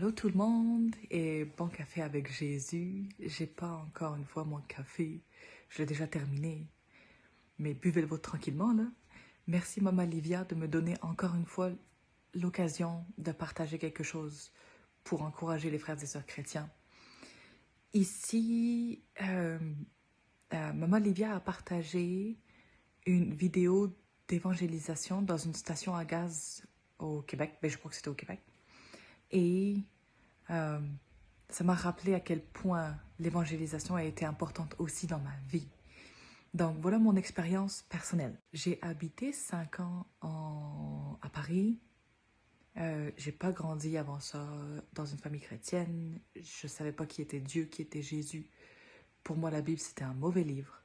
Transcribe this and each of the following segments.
Allô tout le monde et bon café avec Jésus. J'ai pas encore une fois mon café, je l'ai déjà terminé, mais buvez le vôtre tranquillement là. Merci Maman Livia de me donner encore une fois l'occasion de partager quelque chose pour encourager les frères et sœurs chrétiens. Ici, Maman Livia a partagé une vidéo d'évangélisation dans une station à gaz au Québec, je crois que c'était au Québec. Et ça m'a rappelé à quel point l'évangélisation a été importante aussi dans ma vie. Donc, voilà mon expérience personnelle. J'ai habité 5 ans à Paris. J'ai pas grandi avant ça dans une famille chrétienne. Je savais pas qui était Dieu, qui était Jésus. Pour moi, la Bible, c'était un mauvais livre.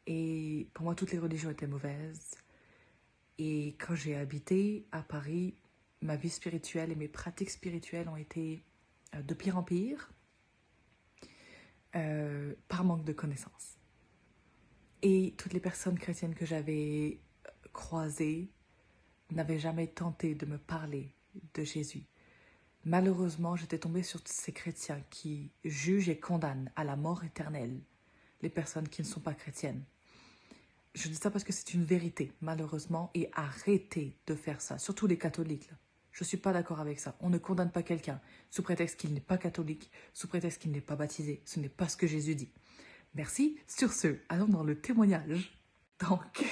Et pour moi, toutes les religions étaient mauvaises. Et quand j'ai habité à Paris, ma vie spirituelle et mes pratiques spirituelles ont été de pire en pire par manque de connaissances. Et toutes les personnes chrétiennes que j'avais croisées n'avaient jamais tenté de me parler de Jésus. Malheureusement, j'étais tombée sur ces chrétiens qui jugent et condamnent à la mort éternelle les personnes qui ne sont pas chrétiennes. Je dis ça parce que c'est une vérité, malheureusement, et arrêtez de faire ça, surtout les catholiques. Là. Je ne suis pas d'accord avec ça. On ne condamne pas quelqu'un sous prétexte qu'il n'est pas catholique, sous prétexte qu'il n'est pas baptisé. Ce n'est pas ce que Jésus dit. Merci. Sur ce, allons dans le témoignage. Donc,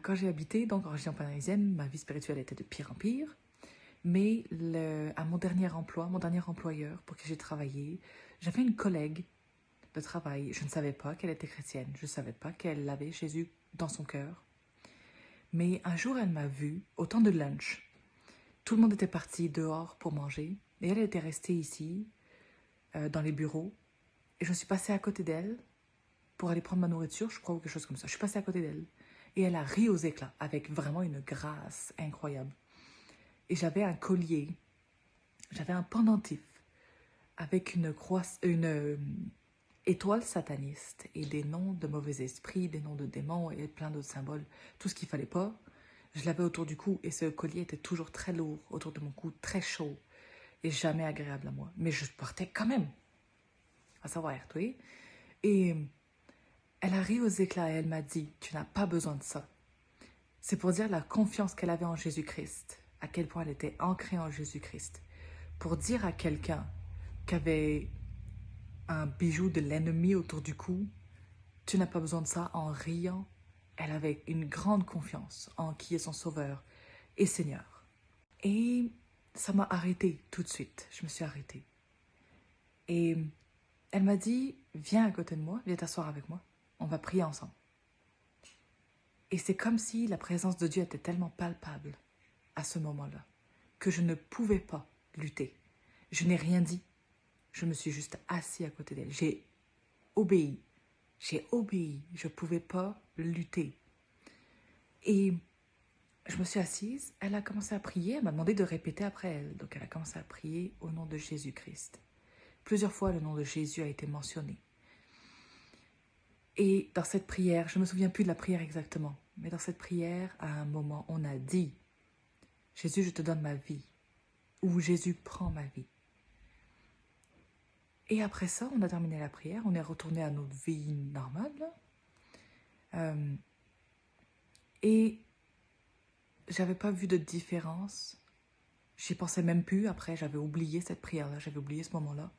quand j'ai habité en région parisienne, ma vie spirituelle était de pire en pire. Mais à mon dernier employeur pour qui j'ai travaillé, j'avais une collègue de travail. Je ne savais pas qu'elle était chrétienne. Je ne savais pas qu'elle avait Jésus dans son cœur. Mais un jour, elle m'a vue au temps de lunch. Tout le monde était parti dehors pour manger. Et elle était restée ici, dans les bureaux. Et je suis passée à côté d'elle pour aller prendre ma nourriture, je crois, ou quelque chose comme ça. Je suis passée à côté d'elle. Et elle a ri aux éclats, avec vraiment une grâce incroyable. Et j'avais un collier, j'avais un pendentif, avec une étoile sataniste et des noms de mauvais esprits, des noms de démons et plein d'autres symboles, tout ce qu'il fallait pas. Je l'avais autour du cou et ce collier était toujours très lourd autour de mon cou, très chaud et jamais agréable à moi. Mais je le portais quand même, à savoir, tu vois. Et elle a ri aux éclats et elle m'a dit, tu n'as pas besoin de ça. C'est pour dire la confiance qu'elle avait en Jésus-Christ, à quel point elle était ancrée en Jésus-Christ. Pour dire à quelqu'un qui avait un bijou de l'ennemi autour du cou, tu n'as pas besoin de ça. En riant, elle avait une grande confiance en qui est son sauveur et Seigneur. Et ça m'a arrêtée tout de suite. Je me suis arrêtée. Et elle m'a dit, viens à côté de moi, viens t'asseoir avec moi. On va prier ensemble. Et c'est comme si la présence de Dieu était tellement palpable à ce moment-là que je ne pouvais pas lutter. Je n'ai rien dit. Je me suis juste assis à côté d'elle. J'ai obéi. Je ne pouvais pas lutter. Et je me suis assise. Elle a commencé à prier. Elle m'a demandé de répéter après elle. Donc elle a commencé à prier au nom de Jésus-Christ. Plusieurs fois, le nom de Jésus a été mentionné. Et dans cette prière, je ne me souviens plus de la prière exactement, mais dans cette prière, à un moment, on a dit « Jésus, je te donne ma vie » ou « Jésus, prends ma vie ». Et après ça, on a terminé la prière, on est retourné à notre vie normale. Et j'avais pas vu de différence. J'y pensais même plus. Après, j'avais oublié cette prière-là, j'avais oublié ce moment-là.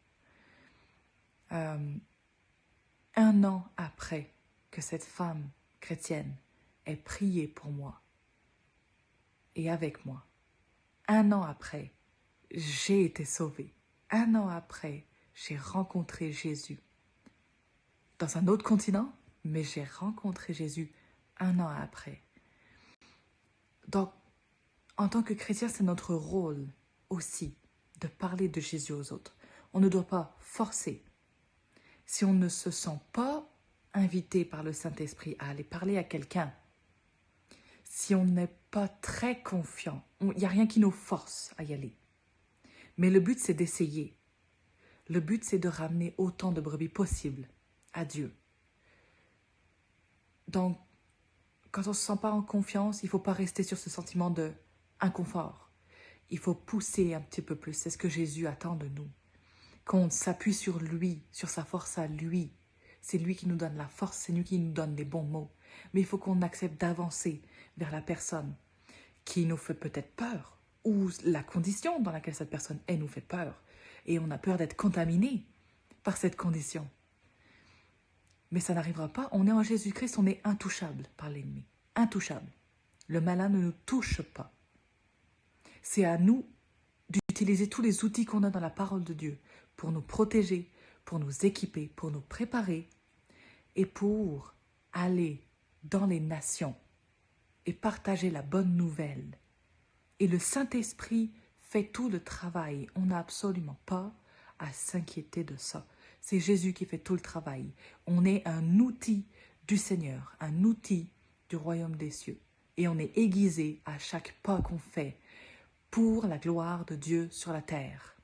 1 an après que cette femme chrétienne ait prié pour moi et avec moi, 1 an après, j'ai été sauvée. 1 an après, j'ai rencontré Jésus. Dans un autre continent, mais j'ai rencontré Jésus 1 an après. Donc, en tant que chrétien, c'est notre rôle aussi de parler de Jésus aux autres. On ne doit pas forcer. Si on ne se sent pas invité par le Saint-Esprit à aller parler à quelqu'un, si on n'est pas très confiant, il n'y a rien qui nous force à y aller. Mais le but, c'est d'essayer. Le but, c'est de ramener autant de brebis possible à Dieu. Donc, quand on ne se sent pas en confiance, il ne faut pas rester sur ce sentiment d'inconfort. Il faut pousser un petit peu plus. C'est ce que Jésus attend de nous. Qu'on s'appuie sur lui, sur sa force à lui. C'est lui qui nous donne la force, c'est lui qui nous donne les bons mots. Mais il faut qu'on accepte d'avancer vers la personne qui nous fait peut-être peur, ou la condition dans laquelle cette personne est nous fait peur. Et on a peur d'être contaminé par cette condition. Mais ça n'arrivera pas. On est en Jésus-Christ, on est intouchable par l'ennemi. Intouchable. Le malin ne nous touche pas. C'est à nous d'utiliser tous les outils qu'on a dans la parole de Dieu pour nous protéger, pour nous équiper, pour nous préparer et pour aller dans les nations et partager la bonne nouvelle. Et le Saint-Esprit fait tout le travail. On n'a absolument pas à s'inquiéter de ça. C'est Jésus qui fait tout le travail. On est un outil du Seigneur, un outil du royaume des cieux. Et on est aiguisé à chaque pas qu'on fait pour la gloire de Dieu sur la terre.